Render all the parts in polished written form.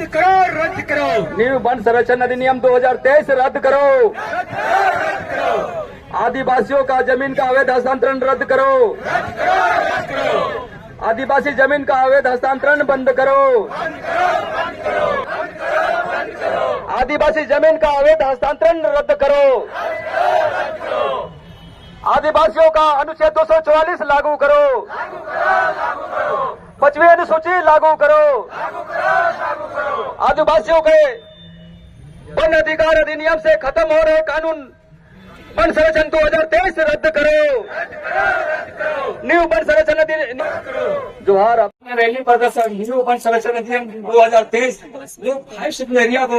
रद्द करो, रद्द करो। न्यू वन संरक्षण अधिनियम 2023 रद्द करो। रद्द करो। आदिवासियों का जमीन का अवैध हस्तांतरण रद्द करो। रद्द करो, रद्द करो। आदिवासी जमीन का अवैध हस्तांतरण बंद करो। आदिवासी जमीन का अवैध हस्तांतरण रद्द करो। आदिवासियों का अनुच्छेद 244 लागू करो। 5वीं अनुसूची लागू करो। आदिवासियों के वन अधिकार अधिनियम से खत्म हो रहे कानून वन संरक्षण 2023 रद्द करो। न्यू वन संरक्षण अधिनियम जोहार। रैली प्रदर्शन न्यू वन संरक्षण अधिनियम 2023 जो 5 एरिया को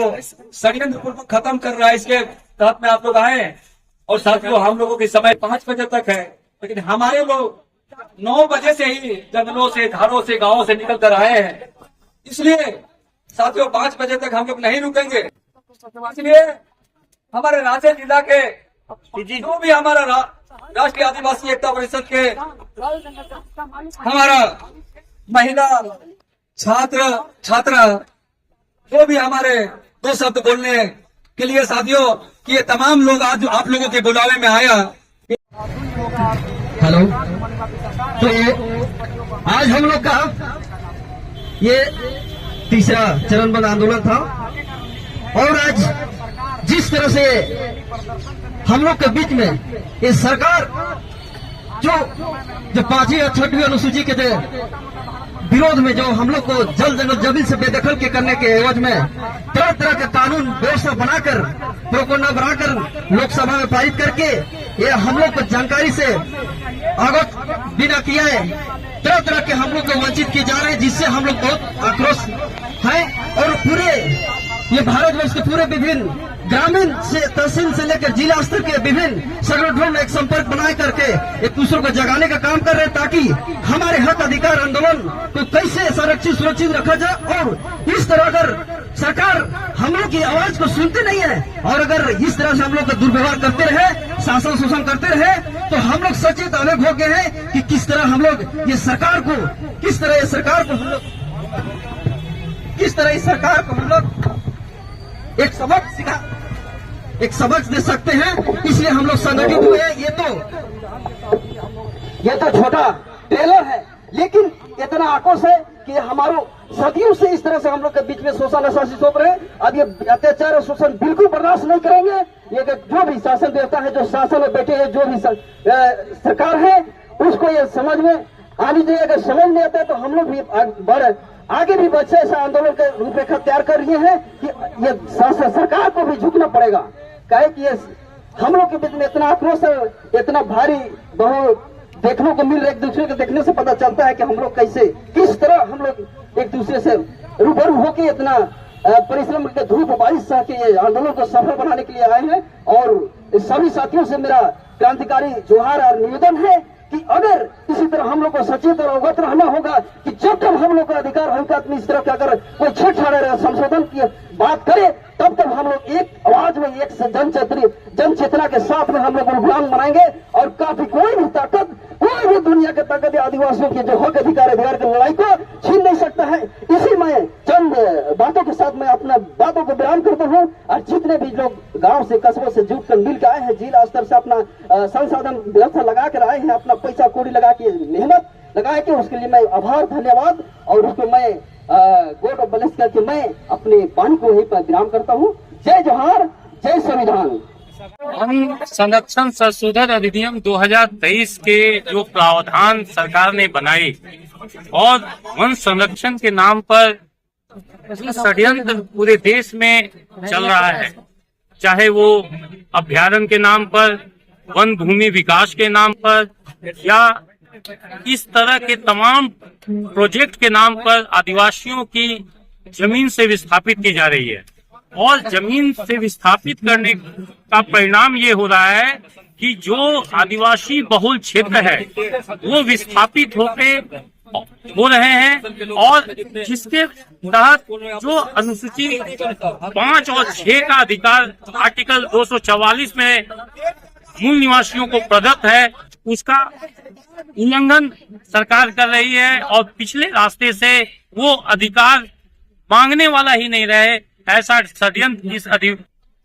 षड्यंत्र पूर्वक खत्म कर रहा है, इसके तहत में आप लोग आए। और साथियों, हम लोगों की समय 5 बजे तक है, लेकिन हमारे लोग 9 बजे से ही जंगलों से, घरों से, गांवों से निकल कर आए हैं। इसलिए साथियों 5 बजे तक हम लोग नहीं रुकेंगे। इसलिए हमारे रांची जिला के जो भी हमारा राष्ट्रीय आदिवासी एकता परिषद के हमारा महिला छात्र छात्रा जो भी हमारे 2 शब्द बोलने के लिए साथियों कि ये तमाम लोग आज आप लोगों के बुलावे में आया। हेलो, तो आज हम लोग का ये तीसरा चरणबद्ध आंदोलन था और आज जिस तरह से हम लोग के बीच में ये सरकार जो 5वीं और 6वीं अनुसूची के विरोध में जो हम लोग को जल जंगल जमीन से बेदखल के करने के एवज में तरह तरह के कानून व्यवस्था बनाकर प्रोकोना बनाकर लोकसभा में पारित करके ये हम लोग को जानकारी से अवगत बिना किया है, तरह तरह के हम लोग को वंचित किए जा रहे हैं, जिससे हम लोग बहुत आक्रोश है। और पूरे ये भारतवर्ष के पूरे विभिन्न ग्रामीण से तहसील से लेकर जिला स्तर के विभिन्न संगठनों में एक संपर्क बनाए करके एक दूसरे को जगाने का काम कर रहे हैं, ताकि हमारे हक अधिकार आंदोलन को कैसे संरक्षित सुरक्षित रखा जाए। और इस तरह अगर सरकार हम लोग की आवाज को सुनती नहीं है और अगर इस तरह से हम लोग का दुर्व्यवहार करते रहे, शासन शोषण करते रहे, तो हम लोग सचेत अवेग हो गए हैं कि किस तरह हम लोग ये सरकार को किस तरह इस सरकार को हम लोग एक सबक दे सकते हैं। इसलिए हम लोग संगठित हुए हैं। ये तो छोटा ट्रेलर है, लेकिन इतना आक्रोश है कि हमारो सदियों से इस तरह से हम लोग के बीच में शोषण शासित हो रहे हैं। अब ये अत्याचार और शोषण बिल्कुल बर्दाश्त नहीं करेंगे। ये जो भी शासन देवता है, जो शासन में बैठे हैं, जो भी सरकार है, उसको ये समझ में आनी चाहिए। अगर समझ नहीं आता है तो हम लोग भी आगे भी बच्चे ऐसा आंदोलन के रूपरेखा तैयार कर रहे हैं कि ये सरकार को भी झुकना पड़ेगा। कहे कि ये हम लोग के बीच में इतना आक्रोश है, इतना भारी बहुत देखने को मिल रहा है। एक दूसरे को देखने से पता चलता है कि हम लोग कैसे किस तरह हम लोग एक दूसरे से रूबरू होकर इतना परिश्रम के धूप बारिश के ये आंदोलन को सफल बनाने के लिए आए हैं। और सभी साथियों से मेरा क्रांतिकारी जोहार और निवेदन है कि अगर इसी तरह हम लोग को सचेत और अवगत रहना होगा कि जब तक हम लोग का अधिकार हल्का में इस तरह का अगर कोई छेड़छाड़ संशोधन की बात करे, तब तक हम लोग एक आवाज में एक जन चेतना के साथ में हम लोग अभियान बनाएंगे। और काफी कोई भी ताकत, कोई भी दुनिया की ताकत आदिवासियों के जो हक अधिकार की लड़ाई को छीन नहीं सकता है। इसी में चंद बातों के साथ मैं अपना बातों को बयान करता हूँ। और जितने भी लोग गांव से कस्बों से जुट कर मिलकर आए हैं, जिला स्तर से अपना संसाधन व्यवस्था लगा कर आए हैं, अपना पैसा कौड़ी लगा के मेहनत लगा के, उसके लिए मैं आभार धन्यवाद। और उसको मैं गोड ऑफ ब्लेस करके मैं अपने वाणी को यहीं पर विराम करता हूँ। जय जोहार, जय संविधान। वन संरक्षण संशोधन अधिनियम 2023 के जो प्रावधान सरकार ने बनाए और वन संरक्षण के नाम पर षड्यंत्र पूरे देश में चल रहा है, चाहे वो अभ्यारण्य के नाम पर, वन भूमि विकास के नाम पर, या इस तरह के तमाम प्रोजेक्ट के नाम पर आदिवासियों की जमीन से विस्थापित की जा रही है। और जमीन से विस्थापित करने का परिणाम ये हो रहा है कि जो आदिवासी बहुल क्षेत्र है वो विस्थापित हो रहे हैं। और जिसके तहत जो अनुसूची 5 और 6 का अधिकार आर्टिकल 244 में मूल निवासियों को प्रदत्त है, उसका उल्लंघन सरकार कर रही है और पिछले रास्ते से वो अधिकार मांगने वाला ही नहीं रहे, ऐसा षड्यंत्र इस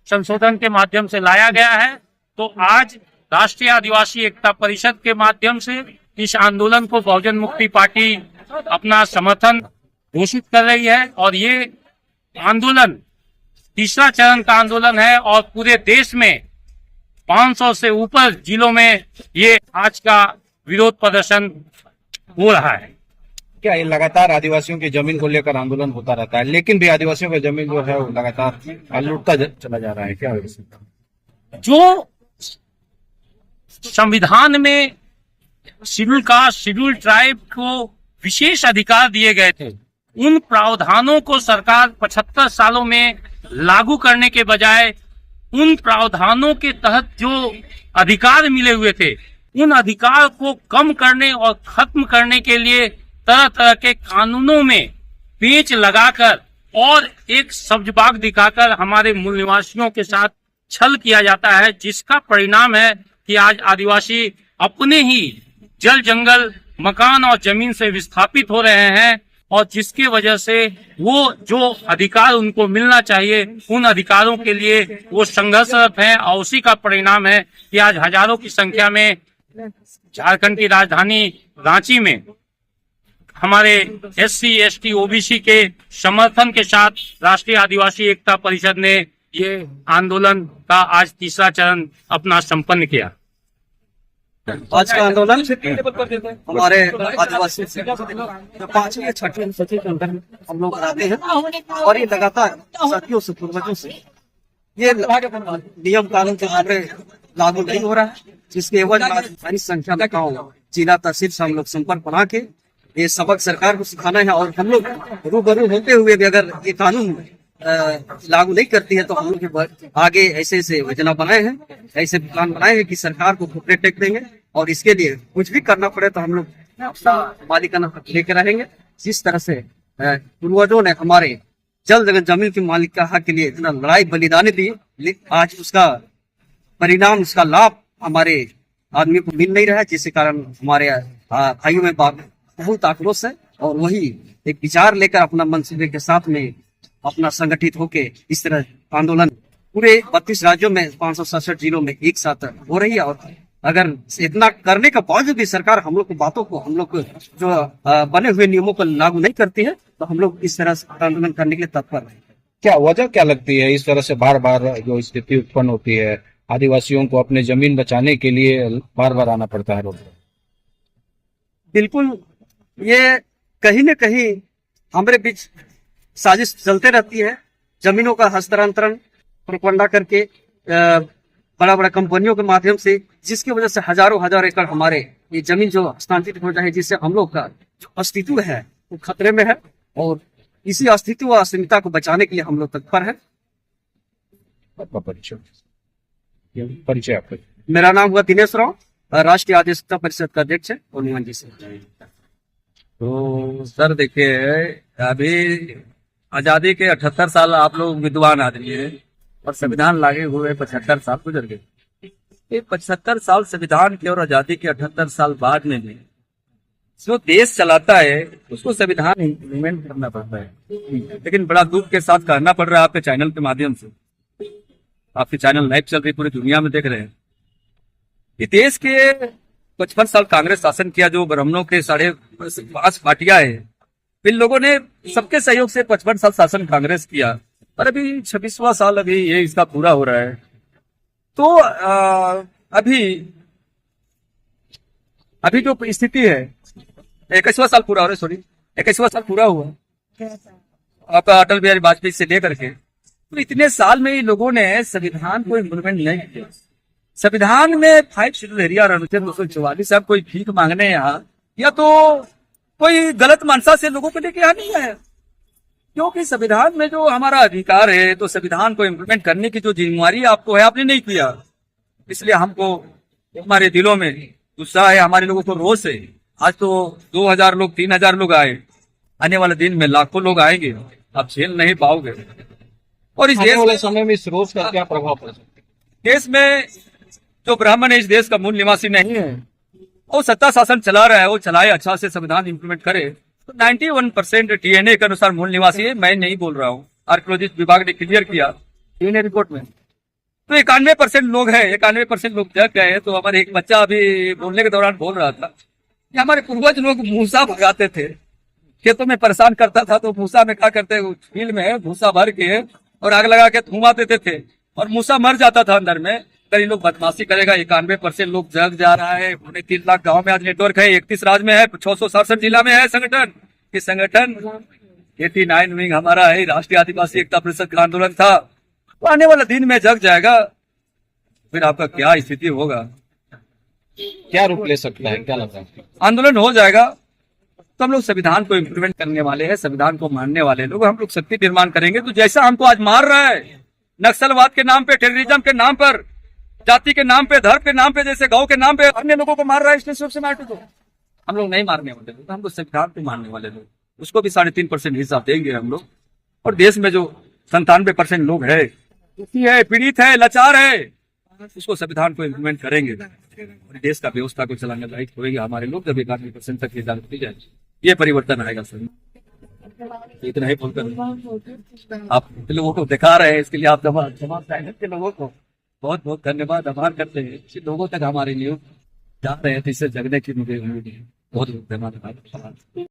संशोधन के माध्यम से लाया गया है। तो आज राष्ट्रीय आदिवासी एकता परिषद के माध्यम से इस आंदोलन को बहुजन मुक्ति पार्टी अपना समर्थन घोषित कर रही है और ये आंदोलन तीसरा चरण का आंदोलन है और पूरे देश में 500 से ऊपर जिलों में ये आज का विरोध प्रदर्शन हो रहा है। क्या ये लगातार आदिवासियों की जमीन को लेकर आंदोलन होता रहता है, लेकिन भी आदिवासियों की जमीन जो है वो लगातार लूटता चला जा रहा है, क्या है? जो संविधान में शेड्यूल कास्ट, शेड्यूल ट्राइब को विशेष अधिकार दिए गए थे, उन प्रावधानों को सरकार 75 सालों में लागू करने के बजाय उन प्रावधानों के तहत जो अधिकार मिले हुए थे, उन अधिकार को कम करने और खत्म करने के लिए तरह तरह के कानूनों में पेंच लगाकर और एक सब्जबाग दिखाकर हमारे मूल निवासियों के साथ छल किया जाता है, जिसका परिणाम है कि आज आदिवासी अपने ही जल जंगल, मकान और जमीन से विस्थापित हो रहे हैं और जिसके वजह से वो जो अधिकार उनको मिलना चाहिए उन अधिकारों के लिए वो संघर्षरत हैं और उसी का परिणाम है कि आज हजारों की संख्या में झारखंड की राजधानी रांची में हमारे SC, ST, OBC के समर्थन के साथ राष्ट्रीय आदिवासी एकता परिषद ने ये आंदोलन का आज तीसरा चरण अपना संपन्न किया। आज का आंदोलन हमारे आदिवासी से 5वीं या 6वीं सचिव के अंदर हम लोग कराते हैं और ये लगातार सदियों से, पूर्वजों से ये नियम कानून के बारे लागू नहीं हो रहा है, जिसके एवज में भारी संख्या में गाँव, जिला, तहसील से हम लोग संपर्क बना के ये सबक सरकार को सिखाना है और हम लोग रूबरू होते हुए भी अगर ये कानून लागू नहीं करती है तो हम लोग आगे ऐसे ऐसे योजना बनाए हैं, ऐसे प्लान बनाए हैं कि सरकार को घुटने टेक देंगे और इसके लिए कुछ भी करना पड़े तो हम लोग मालिकाना लेकर रहेंगे। जिस तरह से पूर्वजों ने हमारे जल जगह जमीन की मालिक हक के लिए इतना लड़ाई बलिदान दी, आज उसका परिणाम, उसका लाभ हमारे आदमी को मिल नहीं रहा है, जिसके कारण हमारे भाइयों में बहुत आक्रोश है और वही एक विचार लेकर अपना मंसूबे के साथ में अपना संगठित होके इस तरह आंदोलन पूरे 32 राज्यों में 567 जिलों में एक साथ हो रही है। और अगर इतना करने के बावजूद भी सरकार हम लोग की बातों को, हम लोग जो बने हुए नियमों को लागू नहीं करती है तो हम लोग इस तरह से आंदोलन करने के लिए तत्पर हैं। क्या वजह क्या लगती है इस तरह से बार बार जो स्थिति उत्पन्न होती है, आदिवासियों को अपने जमीन बचाने के लिए बार बार आना पड़ता है रोड पर? बिल्कुल, ये कहीं न कहीं हमारे बीच साजिश चलते रहती है, जमीनों का हस्तांतरण प्रोपगंडा करके बड़ा बड़ा कंपनियों के माध्यम से, जिसकी वजह से हजारों एकड़ हमारे ये जमीन जो हस्तांतरित हो जाए, जिससे हम लोग का जो अस्तित्व है वो खतरे में है और इसी अस्तित्व और अस्मिता को बचाने के लिए हम लोग तत्पर है। आपका परिचय आपका? मेरा नाम हुआ दिनेश राव, राष्ट्रीय आदिवासी परिषद का अध्यक्ष है और निमान जी से। तो सर देखिए, अभी आजादी के 78 साल आप लोग विद्वान आदमी हैं और संविधान लागे हुए 75 साल गुजर गए। ये 75 साल संविधान के और आजादी के 78 साल बाद में भी जो देश चलाता है उसको संविधान इम्प्लीमेंट करना पड़ता है। लेकिन बड़ा दुख के साथ कहना पड़ रहा है आपके चैनल के माध्यम से, आपकी चैनल लाइव चल रही, पूरी दुनिया में देख रहे हैं, ये देश के 55 साल कांग्रेस शासन किया, जो ब्राह्मणों के 5.5 पार्टियां है, इन लोगों ने सबके सहयोग से 55 साल शासन कांग्रेस किया और अभी 26वां साल अभी ये इसका पूरा हो रहा है। तो अभी जो स्थिति है, 21वां साल पूरा हो रहा है, सॉरी 21वां साल पूरा हुआ आपका अटल बिहारी वाजपेयी से लेकर के, तो इतने साल में लोगों ने संविधान को इम्प्लीमेंट नहीं किया। संविधान में 5 शेड्यूल एरिया और अनुच्छेद 244 आप कोई भीख मांगने यहाँ या तो कोई गलत मनसा से लोगों को लेके यहाँ नहीं आया, क्योंकि संविधान में जो हमारा अधिकार है तो संविधान को इम्प्लीमेंट करने की जो जिम्मेवारी आपको है, आपने नहीं किया। इसलिए हमको हमारे दिलों में गुस्सा है, हमारे लोगों को रोष है। आज तो 2000 लोग 3000 लोग आए, आने वाले दिन में लाखों लोग आएंगे, आप झेल नहीं पाओगे। और इस देश वाले समय में इस रोष का क्या प्रभाव पड़ सकता है? देश में जो ब्राह्मण है, इस देश का मूल निवासी नहीं है, वो सत्ता शासन चला रहा है, वो चलाए, अच्छा से संविधान इम्प्लीमेंट करे तो 91% डीएनए के अनुसार मूल निवासी है, मैं नहीं बोल रहा हूँ, आर्कियोलॉजिस्ट विभाग ने क्लियर किया डीएनए रिपोर्ट में। तो 91% लोग हैं, 91% लोग जग गए। तो हमारे एक बच्चा अभी बोलने के दौरान बोल रहा था कि हमारे पूर्वज लोग मूसा भगाते थे, खेतों में परेशान करता था तो मूसा में क्या करते, फील्ड में भूसा भर के और आग लगा के धुआं देते थे और मूसा मर जाता था अंदर में। अगर ये लोग बदमाशी करेगा, 91% लोग जग जा रहा है, 3.5 लाख गांव में आज नेटवर्क है, 31 राज्य में है, 667 जिला में है संगठन। ये संगठन 89 विंग हमारा है, राष्ट्रीय आदिवासी एकता परिषद का आंदोलन था। तो आने वाला दिन में जग जाएगा, फिर आपका क्या स्थिति होगा, क्या रूप ले सकता है, क्या लगता है? आंदोलन हो जाएगा। तो हम लोग संविधान को इम्प्लीमेंट करने वाले हैं, संविधान को मानने वाले लोग, हम लोग शक्ति निर्माण करेंगे। तो जैसा हमको आज मार रहा है नक्सलवाद के नाम पे, टेररिज्म के नाम पर, जाति के नाम पे, धर्म के नाम पे, जैसे गौ के नाम पे अन्य लोगों को मार रहा है, स्टेशन से मार दो, हम लोग नहीं मारने वाले लोग, हम लोग संविधान को मानने वाले लोग, उसको भी 3.5% हिस्सा देंगे हम लोग। और देश में जो 97% लोग है, दुखी है, पीड़ित है, लाचार है, उसको संविधान को इम्प्लीमेंट करेंगे और देश का व्यवस्था को चलाने लायक होएगा हमारे लोग। जब 91% तक इजाजत दी जाए, ये परिवर्तन आएगा सर। इतना ही बोलकर आप लोगों को दिखा रहे हैं, इसके लिए आप तमाम चैनल के लोगों को बहुत बहुत धन्यवाद, आभार करते हैं। जिन लोगों तक हमारी न्यूज जा रहे हैं तो इससे जगने की मुझे उम्मीद है। बहुत बहुत धन्यवाद।